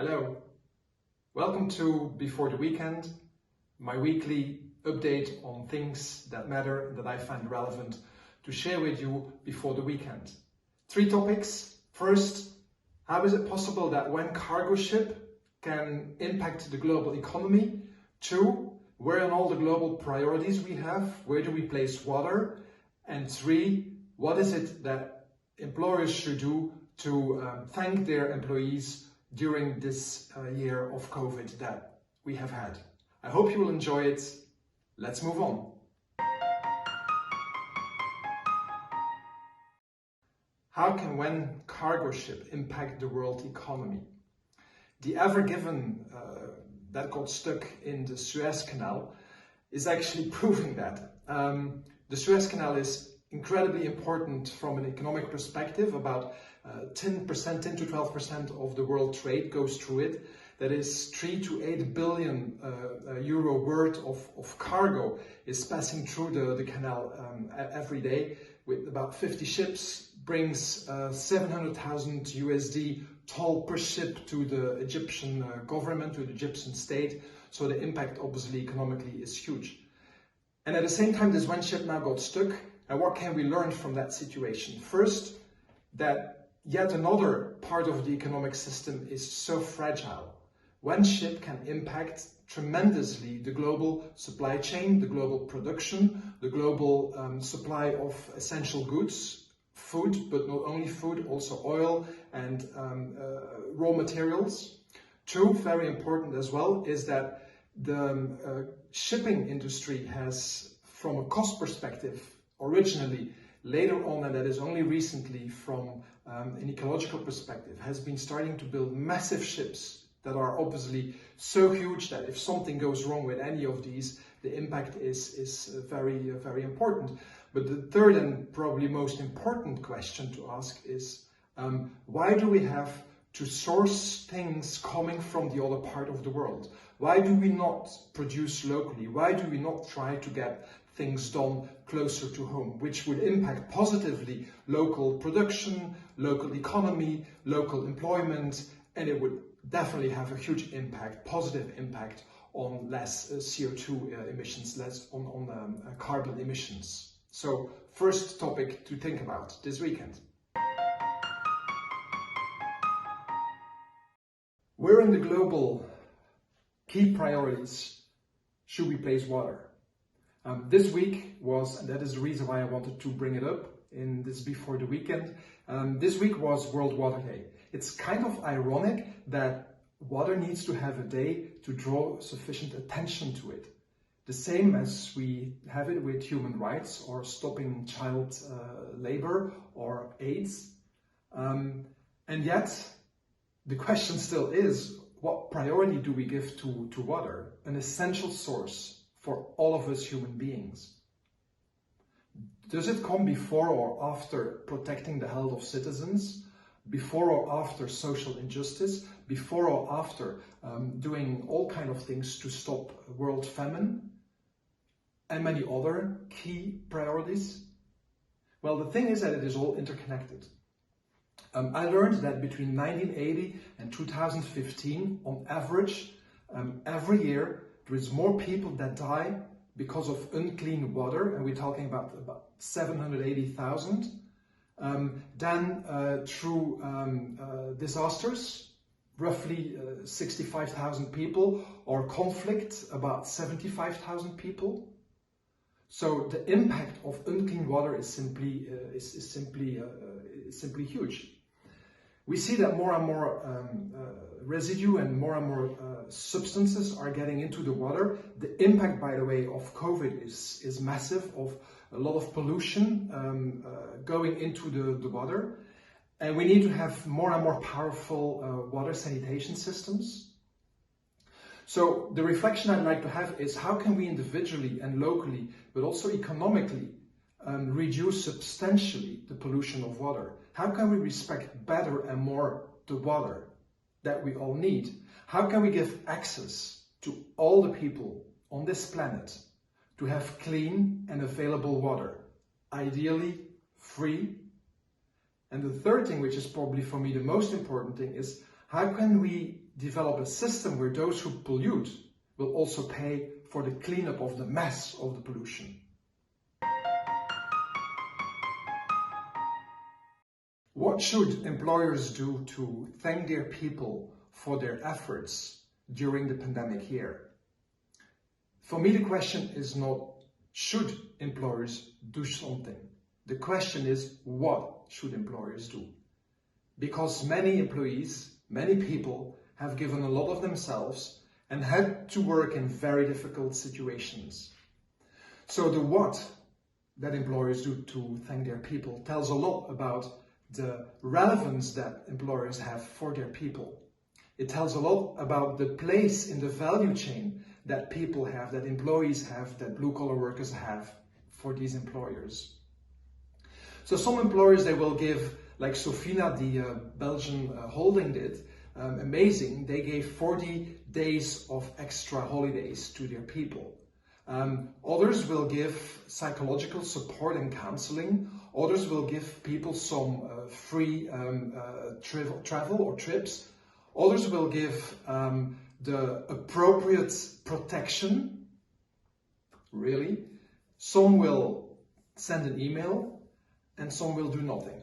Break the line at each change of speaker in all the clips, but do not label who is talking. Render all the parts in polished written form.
Hello, welcome to Before the Weekend, my weekly update on things that matter and that I find relevant to share with you before the weekend. 3 topics. First, how is it possible that one cargo ship can impact the global economy? 2, where are all the global priorities we have? Where do we place water? And 3, what is it that employers should do to thank their employees during this year of COVID that we have had. I hope you will enjoy it. Let's move on. How can one cargo ship impact the world economy? The Ever Given that got stuck in the Suez Canal is actually proving that. The Suez Canal is incredibly important from an economic perspective. About 10 to 12% of the world trade goes through it. That is 3 to 8 billion euro worth of cargo is passing through the canal every day, with about 50 ships, brings 700,000 USD toll per ship to the Egyptian government, to the Egyptian state. So the impact obviously economically is huge. And at the same time, this one ship now got stuck. And what can we learn from that situation? First, that yet another part of the economic system is so fragile. One ship can impact tremendously the global supply chain, the global production, the global supply of essential goods, food, but not only food, also oil and raw materials. 2, very important as well, is that the shipping industry has, from a cost perspective, originally, later on, and that is only recently from an ecological perspective, has been starting to build massive ships that are obviously so huge that if something goes wrong with any of these, the impact is very, very important. But the third and probably most important question to ask is, why do we have to source things coming from the other part of the world? Why do we not produce locally? Why do we not try to get things done closer to home, which would impact positively local production, local economy, local employment, and it would definitely have a huge impact, positive impact on less CO2 emissions, less on carbon emissions. So first topic to think about this weekend. Where in the global key priorities should we place water? This week was, and that is the reason why I wanted to bring it up in this Before the Weekend, this week was World Water Day. It's kind of ironic that water needs to have a day to draw sufficient attention to it. The same as we have it with human rights or stopping child labor or AIDS. And yet, the question still is, what priority do we give to water, an essential source for all of us human beings? Does it come before or after protecting the health of citizens? Before or after social injustice? Before or after doing all kinds of things to stop world famine? And many other key priorities? Well, the thing is that it is all interconnected. I learned that between 1980 and 2015, on average, every year, there is more people that die because of unclean water, and we're talking about 780,000, than through disasters, roughly 65,000 people, or conflict, about 75,000 people. So the impact of unclean water is simply huge. We see that more and more residue and more substances are getting into the water. The impact, by the way, of COVID is massive, of a lot of pollution going into the water. And we need to have more and more powerful water sanitation systems. So the reflection I'd like to have is, how can we individually and locally, but also economically, reduce substantially the pollution of water? How can we respect better and more the water that we all need? How can we give access to all the people on this planet to have clean and available water, ideally free? And the third thing, which is probably for me the most important thing, is how can we develop a system where those who pollute will also pay for the cleanup of the mess of the pollution. What should employers do to thank their people for their efforts during the pandemic year? For me, the question is not, should employers do something? The question is, what should employers do? Because many employees, many people have given a lot of themselves and had to work in very difficult situations. So the what that employers do to thank their people tells a lot about the relevance that employers have for their people. It tells a lot about the place in the value chain that people have, that employees have, that blue-collar workers have for these employers. So some employers, they will give, like Sofina, the Belgian holding did, amazing, they gave 40 days of extra holidays to their people. Others will give psychological support and counseling. Others will give people some free travel or trips. Others will give the appropriate protection, really. Some will send an email and some will do nothing.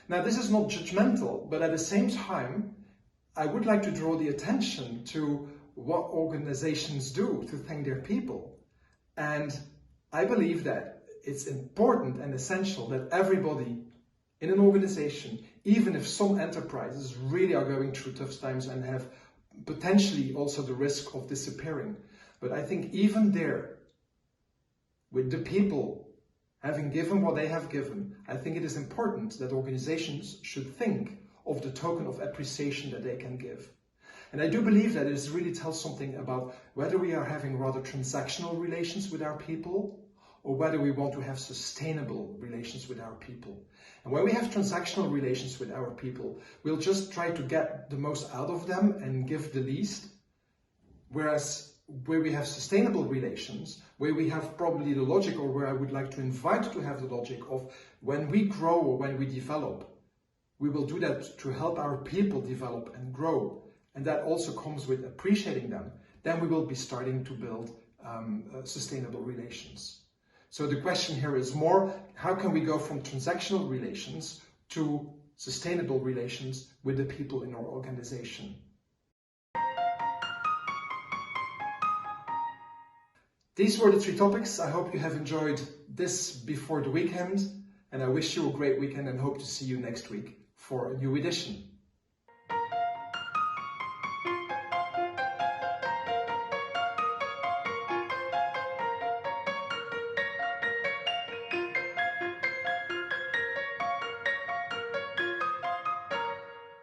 Now, this is not judgmental, but at the same time, I would like to draw the attention to what organizations do to thank their people. And I believe that it's important and essential that everybody in an organization, even if some enterprises really are going through tough times and have potentially also the risk of disappearing, but I think even there, with the people having given what they have given, I think it is important that organizations should think of the token of appreciation that they can give. And I do believe that it really tells something about whether we are having rather transactional relations with our people or whether we want to have sustainable relations with our people. And when we have transactional relations with our people, we'll just try to get the most out of them and give the least. Whereas where we have sustainable relations, where we have probably the logic, or where I would like to invite to have the logic of when we grow or when we develop, we will do that to help our people develop and grow. And that also comes with appreciating them. Then we will be starting to build sustainable relations. So the question here is more, how can we go from transactional relations to sustainable relations with the people in our organization? These were the 3 topics. I hope you have enjoyed this before the weekend, and I wish you a great weekend and hope to see you next week for a new edition.